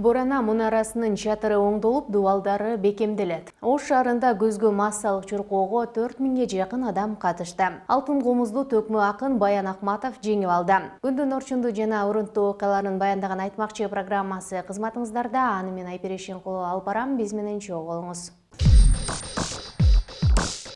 Борана мұнарасының чатыры оңдолуп, дуалдары бекемделет. Ош шаарында көзгө массалык чуркоого 4000-ге жакын адам катышты. Алтын комузду төкмө акын Баян Акматов жеңип алды. Күндүн орчундуу жана урунттуу окуяларын баяндаган Айтмакчы программасы кызматыңыздарда. Аны мен Айпери Шенкулова алып барам, биз менен чогуу болуңуз.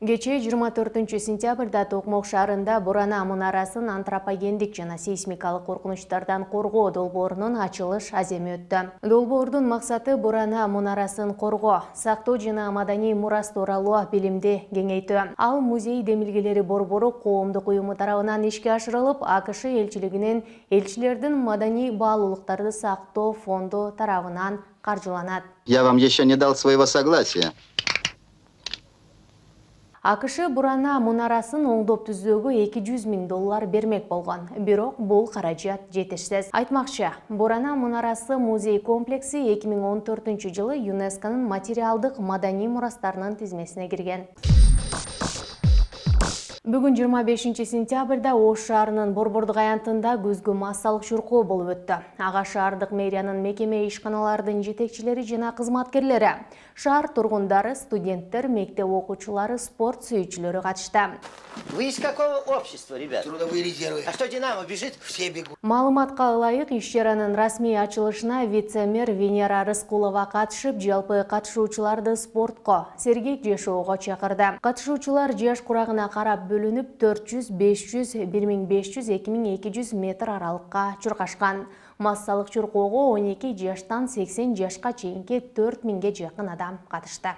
Кечээ 24 сентябрда Токмок шаарында Борана мұнарасын антропогендик жана сейсмикалык коркунучтардан коргоо долбоорунун ачылыш аземи өттү. Долбоордун максаты Борана мұнарасын коргоо, сактоо жана маданий мурас тууралуу билимди кеңейтүү. Ал музей демилгелери борбору коомдук уюму тарабынан ишке ашырылып, АКШ элчилигинин элчилердин маданий баалуулуктарды сактоо фонду тарабынан каржыланат. Я вам еще не дал своего согласия. АКШ Борана мұнарасын оңдоп түзүүгө $200,000 бермек болгон. Бирок бул каражат жетишсиз. Айтмакчы, Борана мұнарасы музей комплекси 2014 жылы ЮНЕСКОнун материалдык маданий мурастарынын тизмесине кирген. Бүгүн 25 сентябрда Ош шаарынын борбордук аянтында көзгө массалык чуркоо болуп өттү. Ага шаардык мэриянын мекеме ишканалардын жетекчилери жана кызматкерлери, шаар тургундары, студенттер, мектеп окуучулары, спорт сүйүүчүлөрү катышты. Вы из какого общества, ребят? Трудовые резервы. А что Динамо бежит? Все бегут. Маалыматка ылайык, иш чаранын расмий ачылышына вице-мэр Венера Рыскулова катышып, жалпы катышуучуларды спортко, сергек жашоого чакырды. Катышуучулар жаш курагына карап бөлүнүп 400, 500, 1500, 2200 метр аралыкка чуркашкан. Массалык чуркоого 12 жаштан 80 жашка чейинки 4000-ге жакын адам катышты.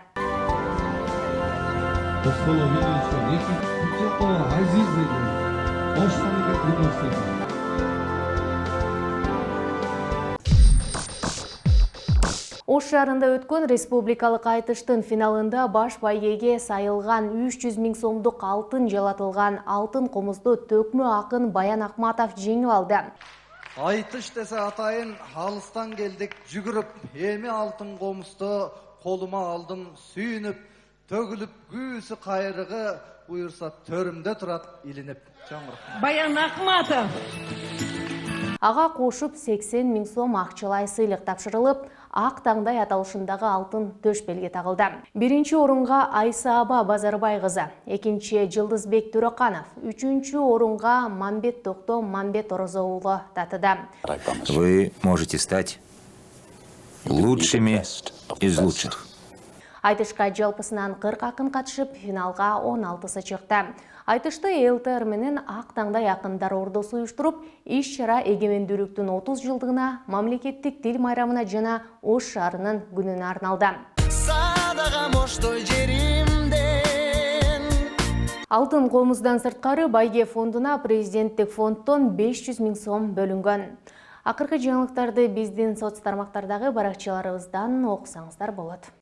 Ош шаарында өткөн республикалык айтыштын финалында баш байгеге сайылган 300,000 сомдук алтын жалатылган алтын комузду төкмө акын Баян Акматов жеңип алды. Айтыш десе атайын, алыстан келдик жүгүрүп, эми алтын комузду колума алдым, сүйүнүп, төгүлүп, күүсү кайрыгы буюрса төрүмдө турат илинип. Баян Акматов. Ага кошуп 80,000 сом акчалай сыйлык тапшырылып, ак таңдай аталышындагы алтын төш белги тагылды. Биринчи орунга Айсааба Базарбай кызы, экинчи Жылдызбек Төрөканов, үчүнчү орунга Мамбет Токто Мамбет Орозо уулу татыды. Вы можете стать лучшими из лучших. Айтышка жалпысынан 40 акын катышып, финалга 16-сы чыкты. Айтышты ЭЛТР менен ак таңдай акындар ордосу уюштуруп, иш чара эгемендүүлүктүн 30 жылдыгына, мамлекеттик тил майрамына жана Ош шаарынын күнүнө арналды. Алтын комуздан сырткары Байге фондуна президенттик фонддон 500,000 сом бөлүнгөн. Акыркы жаңылыктарды биздин соц тармактардагы баракчаларыбыздан окусаңыздар болот.